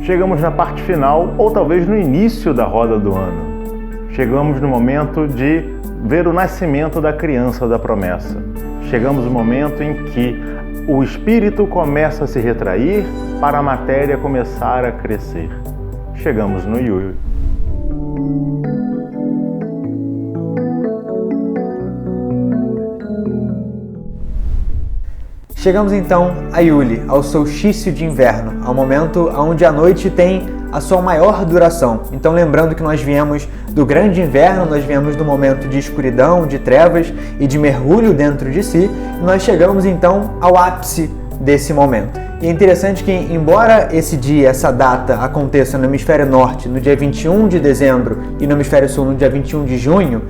Chegamos na parte final, ou talvez no início da roda do ano. Chegamos no momento de ver o nascimento da criança da promessa. Chegamos no momento em que o espírito começa a se retrair para a matéria começar a crescer. Chegamos no Yule. Chegamos então a Yule, ao solstício de inverno, ao momento onde a noite tem a sua maior duração. Então lembrando que nós viemos do grande inverno, nós viemos do momento de escuridão, de trevas e de mergulho dentro de si, e nós chegamos então ao ápice desse momento. E é interessante que, embora esse dia, essa data aconteça no hemisfério norte no dia 21 de dezembro e no hemisfério sul no dia 21 de junho,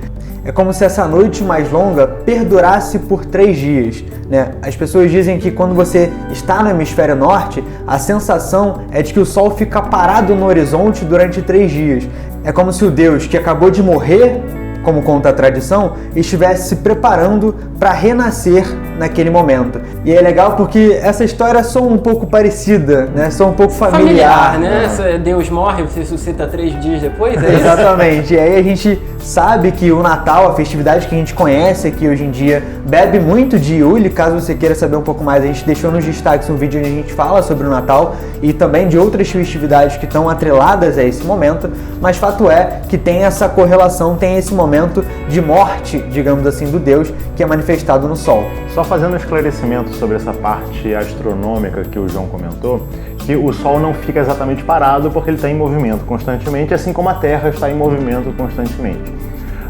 é como se essa noite mais longa perdurasse por 3 dias, né? As pessoas dizem que quando você está no hemisfério norte, a sensação é de que o sol fica parado no horizonte durante 3 dias. É como se o Deus que acabou de morrer, como conta a tradição, estivesse se preparando para renascer naquele momento. E é legal porque essa história soa um pouco parecida, né? Soa um pouco familiar, né? Deus morre e se ressuscita 3 dias depois, é isso? Exatamente. E aí a gente sabe que o Natal, a festividade que a gente conhece aqui hoje em dia, bebe muito de Yule. Caso você queira saber um pouco mais, a gente deixou nos destaques um vídeo onde a gente fala sobre o Natal e também de outras festividades que estão atreladas a esse momento, mas fato é que tem essa correlação, tem esse momento de morte, digamos assim, do Deus que é manifestado no Sol. Só fazendo um esclarecimento sobre essa parte astronômica que o João comentou, que o Sol não fica exatamente parado porque ele está em movimento constantemente, assim como a Terra está em movimento constantemente.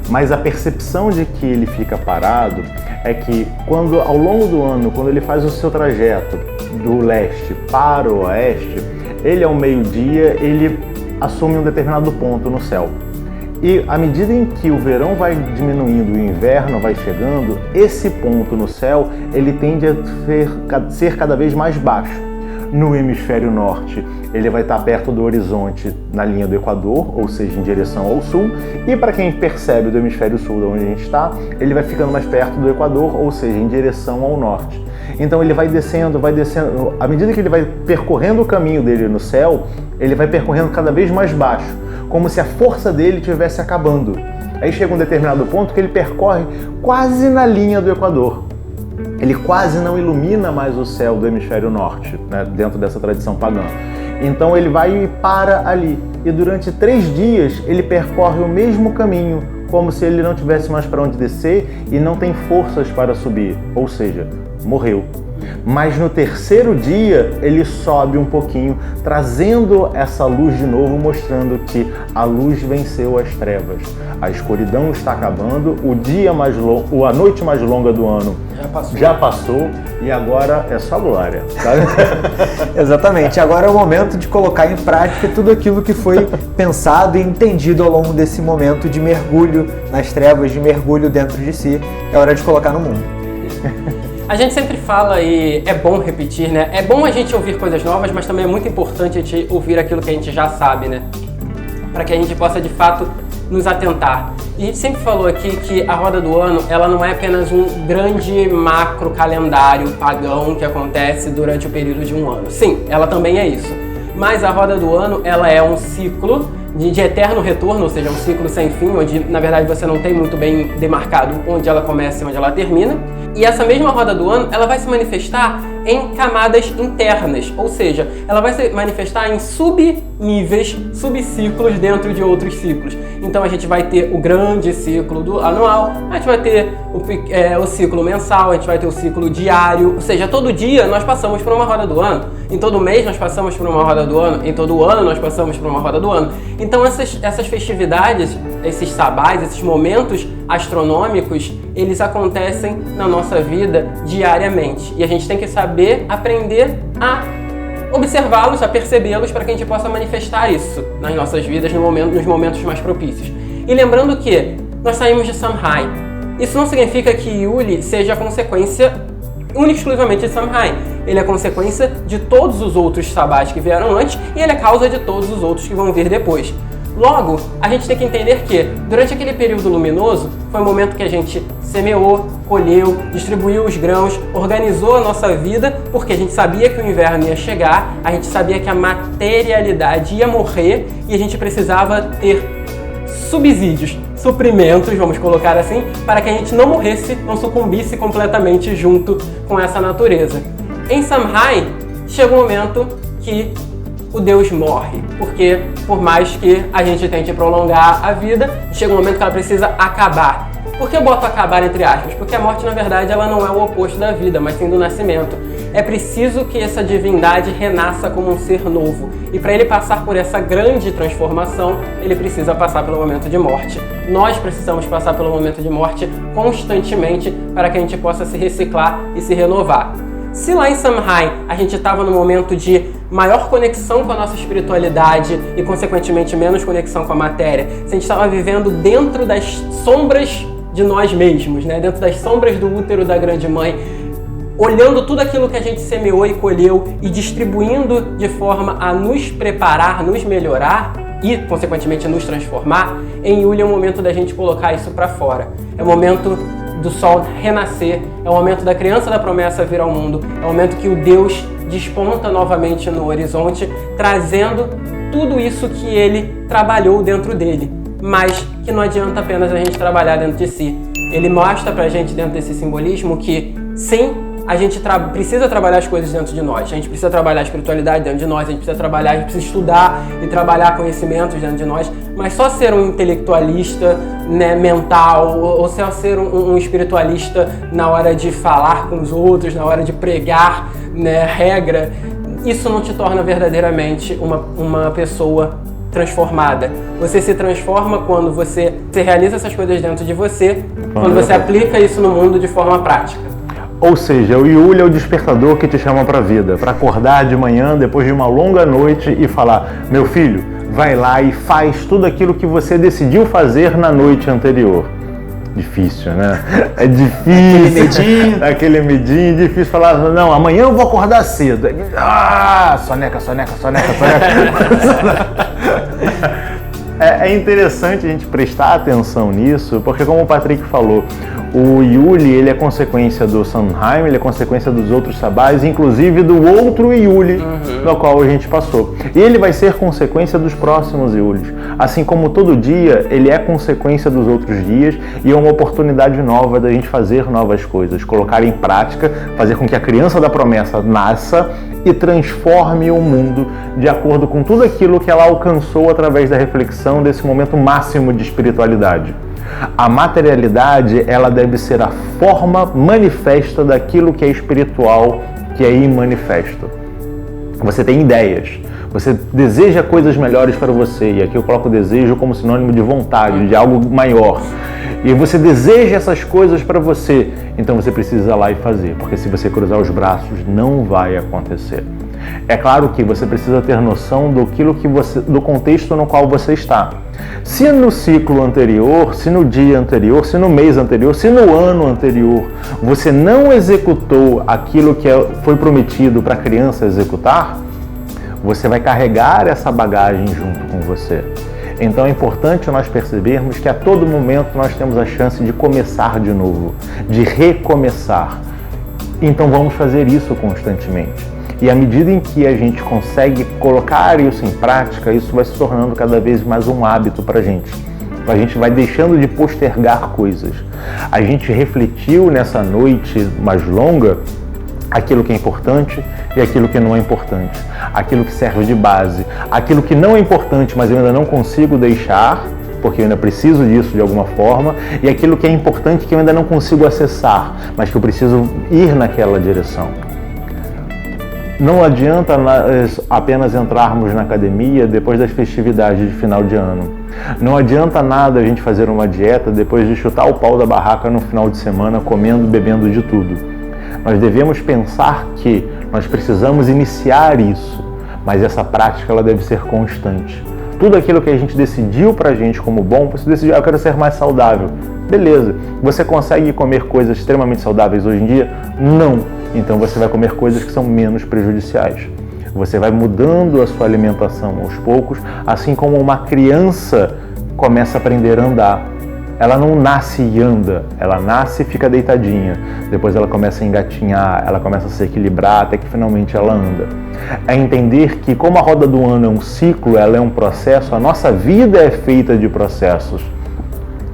Mas a percepção de que ele fica parado é que quando, ao longo do ano, quando ele faz o seu trajeto do leste para o oeste, ele ao meio-dia, ele assume um determinado ponto no céu. E à medida em que o verão vai diminuindo e o inverno vai chegando, esse ponto no céu ele tende a ser cada vez mais baixo. No hemisfério norte, ele vai estar perto do horizonte na linha do Equador, ou seja, em direção ao sul. E para quem percebe do hemisfério sul, de onde a gente está, ele vai ficando mais perto do Equador, ou seja, em direção ao norte. Então ele vai descendo. À medida que ele vai percorrendo o caminho dele no céu, ele vai percorrendo cada vez mais baixo, como se a força dele estivesse acabando. Aí chega um determinado ponto que ele percorre quase na linha do Equador. Ele quase não ilumina mais o céu do hemisfério norte, né, dentro dessa tradição pagã. Então ele vai e para ali. E durante 3 dias ele percorre o mesmo caminho, como se ele não tivesse mais para onde descer e não tem forças para subir. Ou seja, morreu. Mas no 3º dia ele sobe um pouquinho, trazendo essa luz de novo, mostrando que a luz venceu as trevas. A escuridão está acabando, a noite mais longa do ano já passou e agora é só glória. Sabe? Exatamente, agora é o momento de colocar em prática tudo aquilo que foi pensado e entendido ao longo desse momento de mergulho nas trevas, de mergulho dentro de si. É hora de colocar no mundo. A gente sempre fala e é bom repetir, né? É bom a gente ouvir coisas novas, mas também é muito importante a gente ouvir aquilo que a gente já sabe, né? Para que a gente possa, de fato, nos atentar. E a gente sempre falou aqui que a roda do ano, ela não é apenas um grande macro calendário pagão que acontece durante o período de um ano. Sim, ela também é isso. Mas a roda do ano, ela é um ciclo de eterno retorno, ou seja, um ciclo sem fim, onde na verdade você não tem muito bem demarcado onde ela começa e onde ela termina. E essa mesma roda do ano, ela vai se manifestar em camadas internas, ou seja, ela vai se manifestar em subníveis, subciclos dentro de outros ciclos. Então a gente vai ter o grande ciclo do anual, a gente vai ter o ciclo mensal, a gente vai ter o ciclo diário, ou seja, todo dia nós passamos por uma roda do ano, em todo mês nós passamos por uma roda do ano, em todo ano nós passamos por uma roda do ano. Então essas festividades, esses sabás, esses momentos astronômicos, eles acontecem na nossa vida diariamente. E a gente tem que saber aprender a observá-los, a percebê-los, para que a gente possa manifestar isso nas nossas vidas nos momentos mais propícios. E lembrando que nós saímos de Samhain. Isso não significa que Yule seja a consequência única e exclusivamente de Samhain. Ele é consequência de todos os outros sabás que vieram antes e ele é causa de todos os outros que vão vir depois. Logo, a gente tem que entender que, durante aquele período luminoso, foi o momento que a gente semeou, colheu, distribuiu os grãos, organizou a nossa vida, porque a gente sabia que o inverno ia chegar, a gente sabia que a materialidade ia morrer e a gente precisava ter subsídios, suprimentos, vamos colocar assim, para que a gente não morresse, não sucumbisse completamente junto com essa natureza. Em Samhain, chega um momento que o Deus morre, porque por mais que a gente tente prolongar a vida, chega um momento que ela precisa acabar. Por que eu boto acabar entre aspas? Porque a morte, na verdade, ela não é o oposto da vida, mas sim do nascimento. É preciso que essa divindade renasça como um ser novo. E para ele passar por essa grande transformação, ele precisa passar pelo momento de morte. Nós precisamos passar pelo momento de morte constantemente para que a gente possa se reciclar e se renovar. Se lá em Samhain a gente estava no momento de maior conexão com a nossa espiritualidade e, consequentemente, menos conexão com a matéria, se a gente estava vivendo dentro das sombras de nós mesmos, né? Dentro das sombras do útero da Grande Mãe, olhando tudo aquilo que a gente semeou e colheu e distribuindo de forma a nos preparar, nos melhorar e, consequentemente, nos transformar, em Yule é o momento da gente colocar isso para fora. É o momento do sol renascer, é o momento da criança da promessa vir ao mundo, é o momento que o Deus desponta novamente no horizonte, trazendo tudo isso que ele trabalhou dentro dele, mas que não adianta apenas a gente trabalhar dentro de si. Ele mostra pra gente dentro desse simbolismo que sim, a gente precisa trabalhar as coisas dentro de nós, a gente precisa trabalhar a espiritualidade dentro de nós, a gente precisa estudar e trabalhar conhecimentos dentro de nós, mas só ser um intelectualista, né, mental, ou só ser um espiritualista na hora de falar com os outros, na hora de pregar, né, regra, isso não te torna verdadeiramente uma pessoa transformada. Você se transforma quando você realiza essas coisas dentro de você, quando você aplica isso no mundo de forma prática. Ou seja, o Yule é o despertador que te chama para a vida, para acordar de manhã depois de uma longa noite e falar: meu filho, vai lá e faz tudo aquilo que você decidiu fazer na noite anterior. Difícil, né? É difícil. Aquele medinho, difícil falar: não, amanhã eu vou acordar cedo. Soneca. É interessante a gente prestar atenção nisso, porque como o Patrick falou, o Yule, ele é consequência do Samhain, ele é consequência dos outros sabás, inclusive do outro Yule, no qual a gente passou. E ele vai ser consequência dos próximos Yules. Assim como todo dia, ele é consequência dos outros dias e é uma oportunidade nova da gente fazer novas coisas, colocar em prática, fazer com que a criança da promessa nasça e transforme o mundo de acordo com tudo aquilo que ela alcançou através da reflexão desse momento máximo de espiritualidade. A materialidade, ela deve ser a forma manifesta daquilo que é espiritual, que é imanifesto. Você tem ideias, você deseja coisas melhores para você, e aqui eu coloco desejo como sinônimo de vontade, de algo maior. E você deseja essas coisas para você, então você precisa ir lá e fazer, porque se você cruzar os braços, não vai acontecer. É claro que você precisa ter noção do contexto no qual você está. Se no ciclo anterior, se no dia anterior, se no mês anterior, se no ano anterior, você não executou aquilo que foi prometido para a criança executar, você vai carregar essa bagagem junto com você. Então é importante nós percebermos que a todo momento nós temos a chance de começar de novo, de recomeçar. Então vamos fazer isso constantemente. E à medida em que a gente consegue colocar isso em prática, isso vai se tornando cada vez mais um hábito para a gente. A gente vai deixando de postergar coisas. A gente refletiu nessa noite mais longa aquilo que é importante e aquilo que não é importante. Aquilo que serve de base. Aquilo que não é importante, mas eu ainda não consigo deixar, porque eu ainda preciso disso de alguma forma. E aquilo que é importante que eu ainda não consigo acessar, mas que eu preciso ir naquela direção. Não adianta apenas entrarmos na academia depois das festividades de final de ano. Não adianta nada a gente fazer uma dieta depois de chutar o pau da barraca no final de semana, comendo e bebendo de tudo. Nós devemos pensar que nós precisamos iniciar isso, mas essa prática ela deve ser constante. Tudo aquilo que a gente decidiu pra gente como bom, você decidiu: eu quero ser mais saudável. Beleza. Você consegue comer coisas extremamente saudáveis hoje em dia? Não. Então você vai comer coisas que são menos prejudiciais. Você vai mudando a sua alimentação aos poucos, assim como uma criança começa a aprender a andar. Ela não nasce e anda, ela nasce e fica deitadinha. Depois ela começa a engatinhar, ela começa a se equilibrar até que finalmente ela anda. É entender que como a roda do ano é um ciclo, ela é um processo, a nossa vida é feita de processos.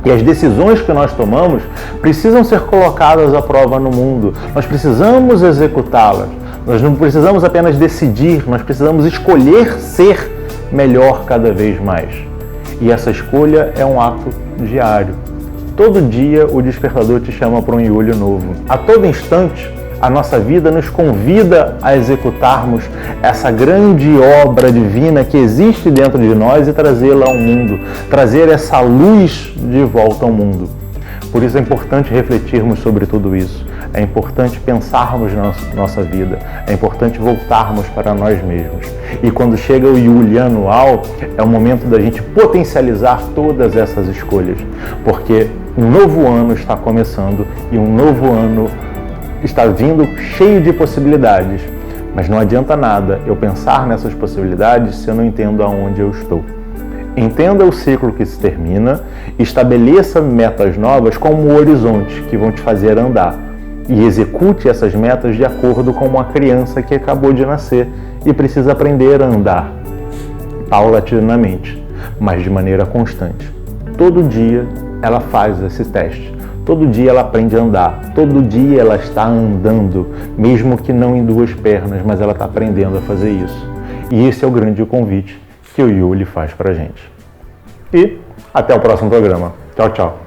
E as decisões que nós tomamos precisam ser colocadas à prova no mundo. Nós precisamos executá-las. Nós não precisamos apenas decidir, nós precisamos escolher ser melhor cada vez mais. E essa escolha é um ato diário. Todo dia o despertador te chama para um Yuli novo. A todo instante, a nossa vida nos convida a executarmos essa grande obra divina que existe dentro de nós e trazê-la ao mundo, trazer essa luz de volta ao mundo. Por isso é importante refletirmos sobre tudo isso. É importante pensarmos na nossa vida. É importante voltarmos para nós mesmos. E quando chega o Yuli anual, é o momento da gente potencializar todas essas escolhas. Porque um novo ano está começando e um novo ano está vindo cheio de possibilidades. Mas não adianta nada eu pensar nessas possibilidades se eu não entendo aonde eu estou. Entenda o ciclo que se termina, estabeleça metas novas como o horizonte que vão te fazer andar e execute essas metas de acordo com uma criança que acabou de nascer e precisa aprender a andar paulatinamente, mas de maneira constante. Todo dia ela faz esse teste, todo dia ela aprende a andar, todo dia ela está andando, mesmo que não em duas pernas, mas ela está aprendendo a fazer isso. E esse é o grande convite que o Yuli faz pra gente. E até o próximo programa. Tchau, tchau.